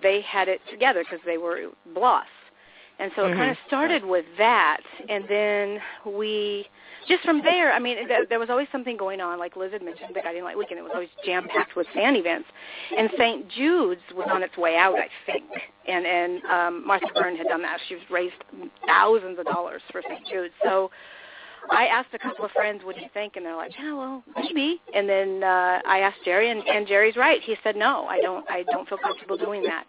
they had it together because they were Bloss. And so it kind of started with that, and then just from there, I mean, there was always something going on. Like Liz had mentioned, the Guiding Light Weekend, it was always jam-packed with fan events. And St. Jude's was on its way out, I think, and Martha Byrne had done that. She's raised thousands of dollars for St. Jude's. So I asked a couple of friends, what do you think? And they're like, yeah, well, maybe. And then I asked Jerry, and Jerry's right. He said, no, I don't feel comfortable doing that.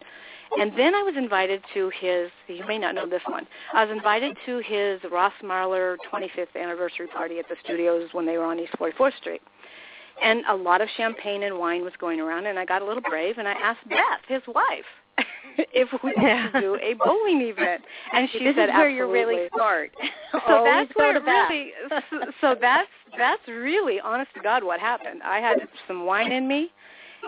And then I was invited to you may not know this one, I was invited to his Ross Marler 25th anniversary party at the studios when they were on East 44th Street. And a lot of champagne and wine was going around, and I got a little brave, and I asked Beth, his wife, if we could do a bowling event. And she said, absolutely. This is where you're really smart. So that's where really, so that's really, honest to God, what happened. I had some wine in me,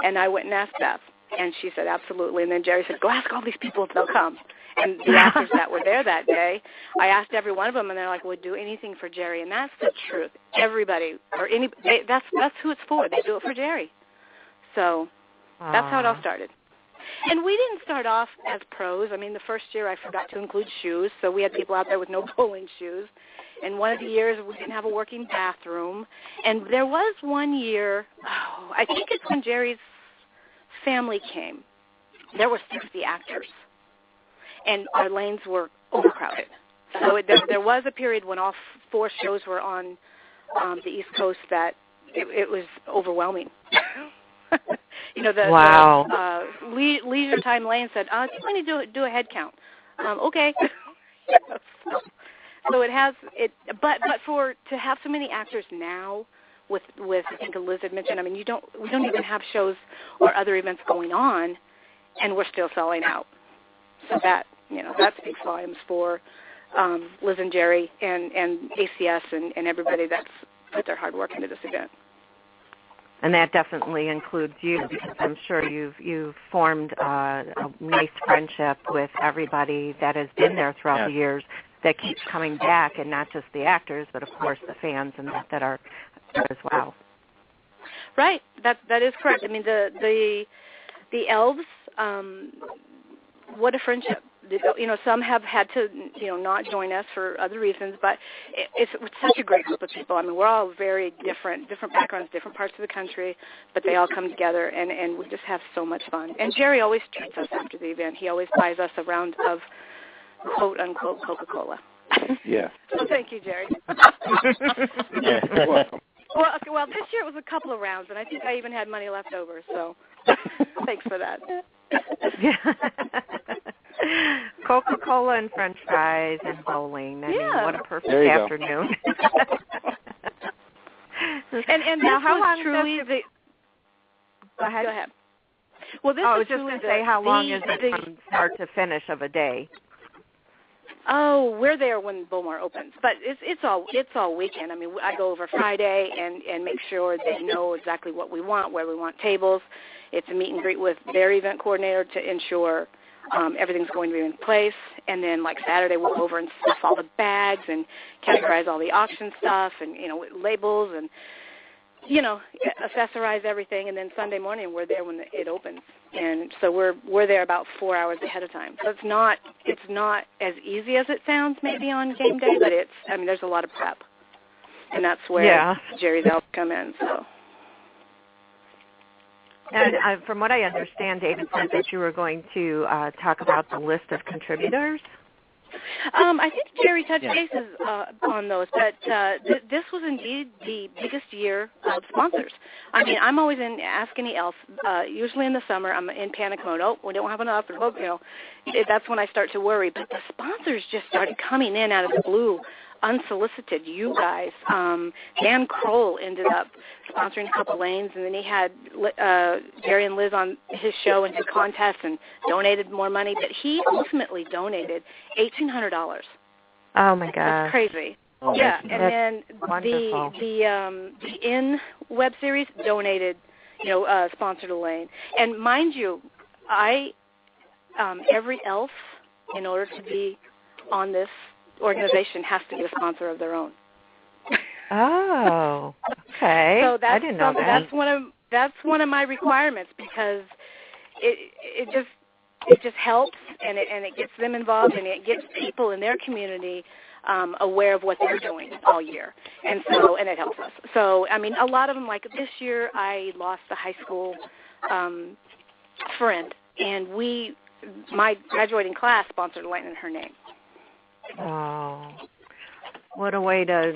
and I went and asked Beth. And she said, absolutely. And then Jerry said, go ask all these people if they'll come. And the actors that were there that day, I asked every one of them, and they're like, we'll do anything for Jerry. And that's the truth. Everybody, that's who it's for. They do it for Jerry. So that's how it all started. And we didn't start off as pros. I mean, the first year I forgot to include shoes, so we had people out there with no bowling shoes. And one of the years we didn't have a working bathroom. And there was one year, I think it's when Jerry's family came. There were 60 actors, and our lanes were overcrowded. So there was a period when all 4 shows were on the East Coast that it was overwhelming. Wow. Leisure Time Lane said, "I'm going to do a head count." Okay. So it has it, but to have so many actors now. With I think Liz had mentioned, I mean, we don't even have shows or other events going on, and we're still selling out. So that speaks volumes for Liz and Jerry and ACS and everybody that's put their hard work into this event. And that definitely includes you, because I'm sure you've formed a nice friendship with everybody that has been there throughout the years, that keeps coming back, and not just the actors, but of course the fans and that are as well. Right, that is correct. I mean, the elves, what a friendship. Some have had to, not join us for other reasons, but it's such a great group of people. I mean, we're all very different backgrounds, different parts of the country, but they all come together, and we just have so much fun. And Jerry always treats us after the event. He always buys us a round of quote-unquote Coca-Cola. Yeah. So thank you, Jerry. Yeah, you're welcome. Well, this year it was a couple of rounds, and I think I even had money left over, so thanks for that. Coca-Cola and French fries and bowling. I mean, what a perfect afternoon. and now, how long truly Go ahead. Well, this I was just going to say, how long is it from start to finish of a day? Oh, we're there when Bowmar opens, but it's all weekend. I mean, I go over Friday and make sure they know exactly what we want, where we want tables. It's a meet and greet with their event coordinator to ensure everything's going to be in place. And then, like Saturday, we'll go over and stuff all the bags and categorize all the auction stuff and labels and accessorize everything. And then Sunday morning, we're there when it opens. And so we're there about 4 hours ahead of time. So it's not as easy as it sounds maybe on game day, but there's a lot of prep, and that's where Jerry's elves come in. So. And from what I understand, David said that you were going to talk about the list of contributors. I think Jerry touched bases on those, but this was indeed the biggest year of sponsors. I mean, I'm always in Ask Any Elf. Usually in the summer, I'm in panic mode. Oh, we don't have enough. That's when I start to worry. But the sponsors just started coming in out of the blue, unsolicited. You guys, Dan Kroll ended up sponsoring a couple lanes, and then he had Jerry and Liz on his show and did contests and donated more money. But he ultimately donated $1,800. Oh my God, that's crazy. Oh, yeah, and then wonderful. the In web series donated, sponsored a lane. And mind you, every elf, in order to be on this organization, has to be a sponsor of their own. Oh, okay. So I didn't know that. That's one of my requirements, because it just just helps, and it gets them involved, and it gets people in their community aware of what they're doing all year, and it helps us. So, I mean, a lot of them, like this year, I lost a high school friend, and my graduating class sponsored a Lighten Her Name. Oh, what a way to,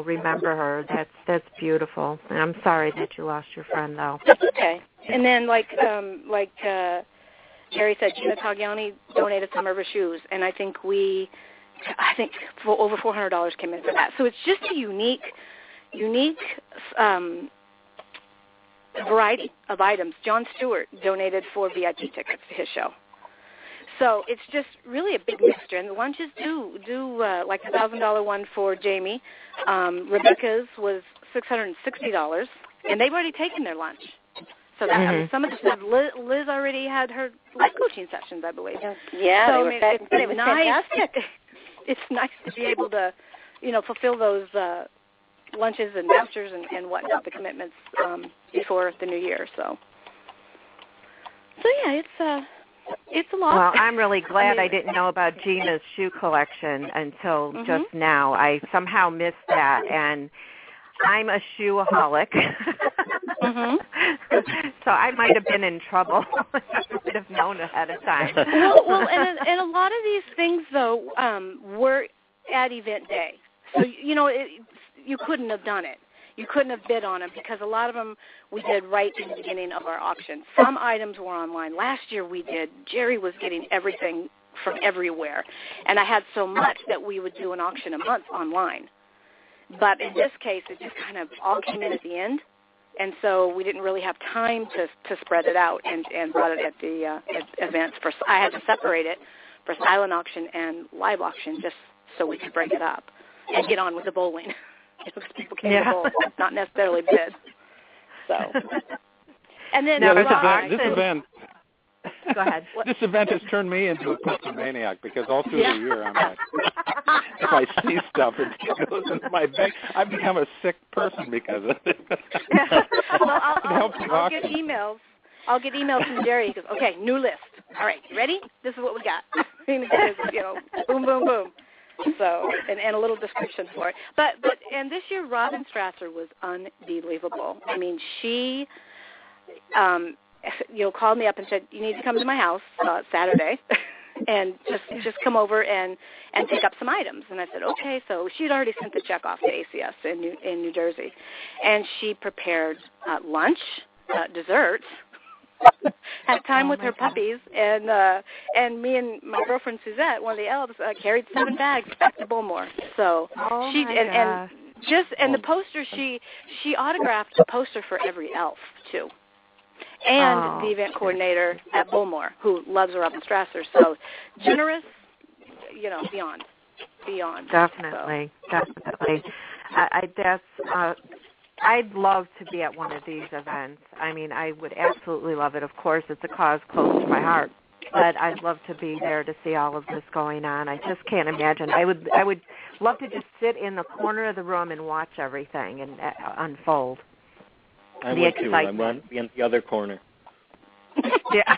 remember her. That's beautiful. And I'm sorry that you lost your friend, though. That's okay. And then, like Jerry said, Gina Tagliani donated some of her shoes, and I think for over $400 came in for that. So it's just a unique variety of items. Jon Stewart donated 4 VIP tickets to his show. So it's just really a big mixture. And the lunches do like the $1,000 one for Jamie. Rebecca's was $660, and they've already taken their lunch. So that, I mean, some of the stuff, Liz already had her life coaching sessions, I believe. Yeah, so, they were nice. fantastic. It's nice to be able to, fulfill those lunches and vouchers and whatnot, the commitments before the new year. So yeah, it's a lot. Well, I'm really glad I didn't know about Gina's shoe collection until just now. I somehow missed that, and I'm a shoeaholic. So I might have been in trouble. I would have known ahead of time. Well, and a lot of these things, though, were at event day. So, you couldn't have done it. You couldn't have bid on them because a lot of them we did right in the beginning of our auction. Some items were online. Last year we did. Jerry was getting everything from everywhere. And I had so much that we would do an auction a month online. But in this case, it just kind of all came in at the end. And so we didn't really have time to spread it out and brought it at the events. I had to separate it for silent auction and live auction just so we could break it up and get on with the bowling. Because people came to bowl, not necessarily bid. So, and then this event. Go ahead. This event has turned me into a kleptomaniac because all through the year I'm like, if I see stuff, it goes into my bag. I've become a sick person because of it. Well, I'll get emails. I'll get emails from Jerry. He goes, okay, new list. All right, you ready? This is what we got. Boom, boom, boom. So, and a little description for it. But and this year, Robin Strasser was unbelievable. I mean, she, called me up and said, you need to come to my house Saturday, and just come over and pick up some items. And I said, okay. So she had already sent the check off to ACS in New Jersey, and she prepared lunch, desserts. Had time with her puppies, and me and my girlfriend Suzette, one of the elves, carried 7 bags back to Bullmore. So the poster she autographed a poster for every elf too, and the event coordinator at Bullmore who loves Robin Strasser. So generous, beyond. Definitely. I'd love to be at one of these events. I mean, I would absolutely love it. Of course, it's a cause close to my heart, but I'd love to be there to see all of this going on. I just can't imagine. I would love to just sit in the corner of the room and watch everything and unfold. I would too. I want to be in the other corner. Yeah.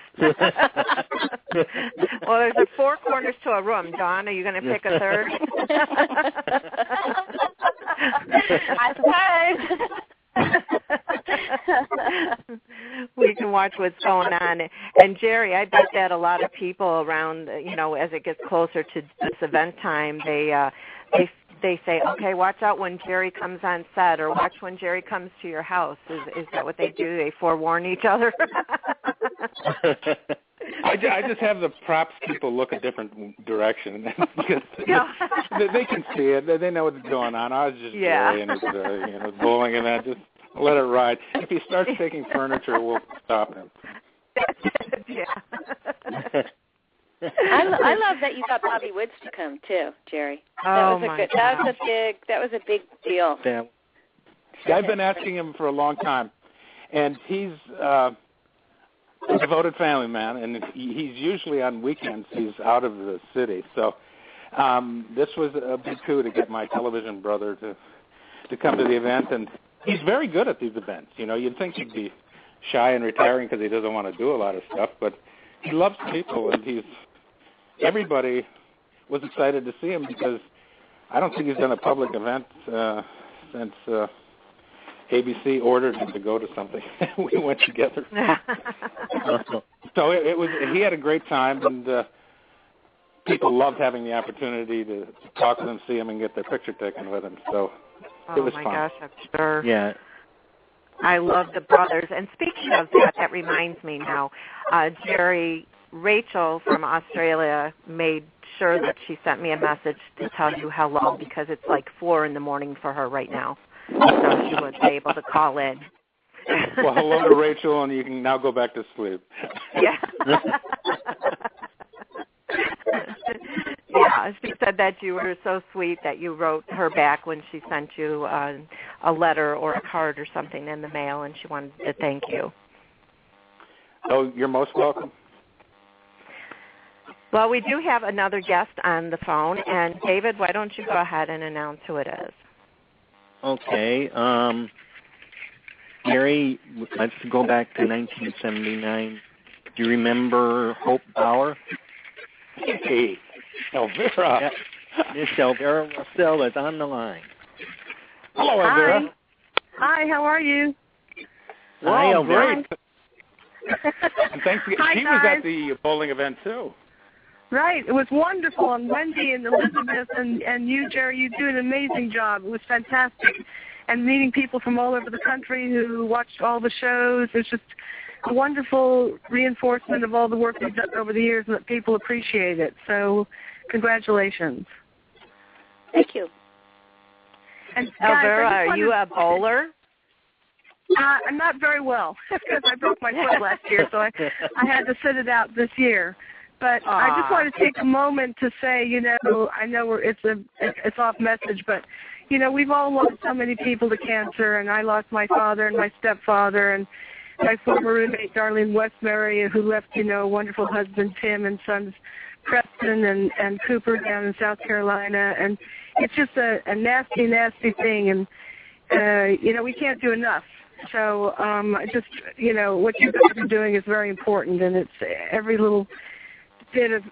Well, there's 4 corners to a room. Dawn, are you going to pick a third? I suppose. We can watch what's going on. And Jerry, I bet that a lot of people around, as it gets closer to this event time, they say, okay, watch out when Jerry comes on set, or watch when Jerry comes to your house. Is that what they do? They forewarn each other? I just have the props people look a different direction because they can see it. They know what's going on. I was just enjoying his bowling and that. Just let it ride. If he starts taking furniture, we'll stop him. That's it, yeah. I love that you got Bobby Woods to come too, Jerry. That was a big deal. Yeah. I've been asking him for a long time, and he's a devoted family man, and he's usually on weekends. He's out of the city, so this was a big coup to get my television brother to come to the event, and he's very good at these events. You'd think he'd be shy and retiring because he doesn't want to do a lot of stuff, but he loves people, and everybody was excited to see him because I don't think he's done a public event since ABC ordered him to go to something. We went together. So he had a great time, and people loved having the opportunity to talk with him, see him, and get their picture taken with him. So it was fun. Oh, my gosh, I'm sure. Yeah. I love the brothers. And speaking of that reminds me now, Jerry, Rachel from Australia made sure that she sent me a message to tell you hello because it's like 4 in the morning for her right now. So she was able to call in. Well, hello to Rachel, and you can now go back to sleep. Yeah. Yeah, she said that you were so sweet that you wrote her back when she sent you a letter or a card or something in the mail, and she wanted to thank you. Oh, you're most welcome. Well, we do have another guest on the phone, and David, why don't you go ahead and announce who it is? Okay. Gary, let's go back to 1979. Do you remember Hope Bauer? Hey, Elvira. Miss Elvira Russell is on the line. Hello, Elvira. Hi, how are you? Hi, Elvira. Great. And thanks. Hi, she guys. was at the bowling event, too. Right. It was wonderful. And Wendy and Elizabeth and you, Jerry, you do an amazing job. It was fantastic. And meeting people from all over the country who watched all the shows. It's just a wonderful reinforcement of all the work we've done over the years and that people appreciate it. So congratulations. Thank you. And Elvira, guys, are you a bowler? I'm not very well because I broke my foot last year, so I had to sit it out this year. But I just want to take a moment to say, I know it's off message, but we've all lost so many people to cancer, and I lost my father and my stepfather and my former roommate, Darlene Westbury, who left, a wonderful husband, Tim, and sons, Preston and Cooper down in South Carolina. And it's just a nasty, nasty thing, and, we can't do enough. So just, what you guys are doing is very important, and it's every little bit of,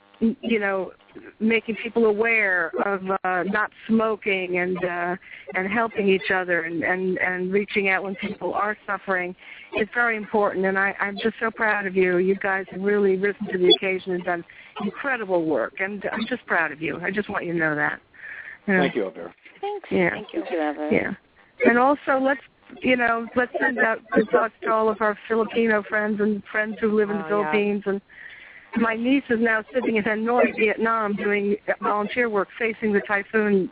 making people aware of not smoking and helping each other and reaching out when people are suffering is very important. And I'm just so proud of you. You guys have really risen to the occasion and done incredible work. And I'm just proud of you. I just want you to know that. Thank you, Elvira. Thanks. Yeah. Thank you, Elvira. Yeah. And also let's send out good thoughts to all of our Filipino friends and friends who live in the Philippines. And my niece is now sitting in Hanoi, Vietnam, doing volunteer work facing the typhoon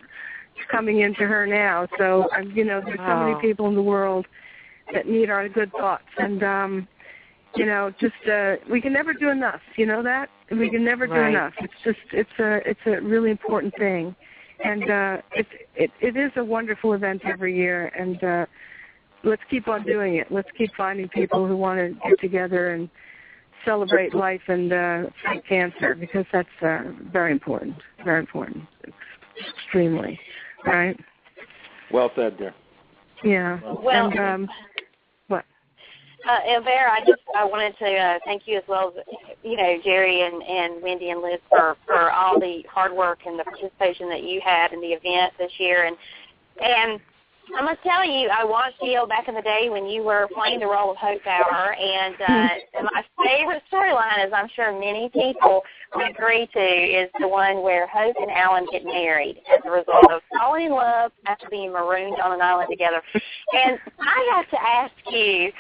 coming into her now. So, there's so many people in the world that need our good thoughts. And, we can never do enough. You know that? We can never do enough. It's a really important thing. And it is a wonderful event every year. And let's keep on doing it. Let's keep finding people who want to get together and celebrate life and fight cancer, because that's very important, extremely, right? Well said, dear. Yeah. Well, and, what? Elvira, I wanted to thank you as well as, Jerry and Wendy and Liz for all the hard work and the participation that you had in the event this year. And I must tell you, I watched you back in the day when you were playing the role of Hope Bauer, and my favorite storyline, as I'm sure many people would agree to, is the one where Hope and Alan get married as a result of falling in love after being marooned on an island together. And I have to ask you,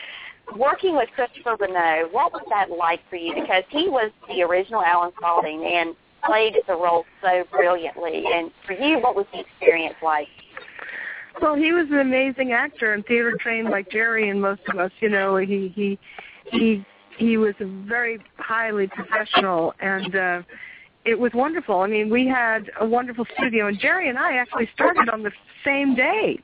working with Christopher Bonneau, what was that like for you? Because he was the original Alan Spaulding and played the role so brilliantly. And for you, what was the experience like? Well, he was an amazing actor and theater trained like Jerry and most of us. He was a very highly professional, and it was wonderful. I mean, we had a wonderful studio, and Jerry and I actually started on the same day.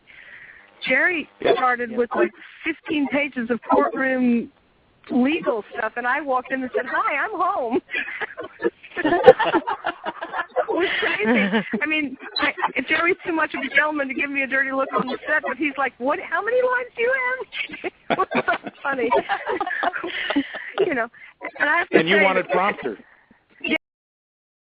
Jerry started with like 15 pages of courtroom legal stuff, and I walked in and said, "Hi, I'm home." It was crazy. I mean, Jerry's too much of a gentleman to give me a dirty look on the set, but he's like, "What? How many lines do you have?" It was so funny. And I have to and you say wanted prompter.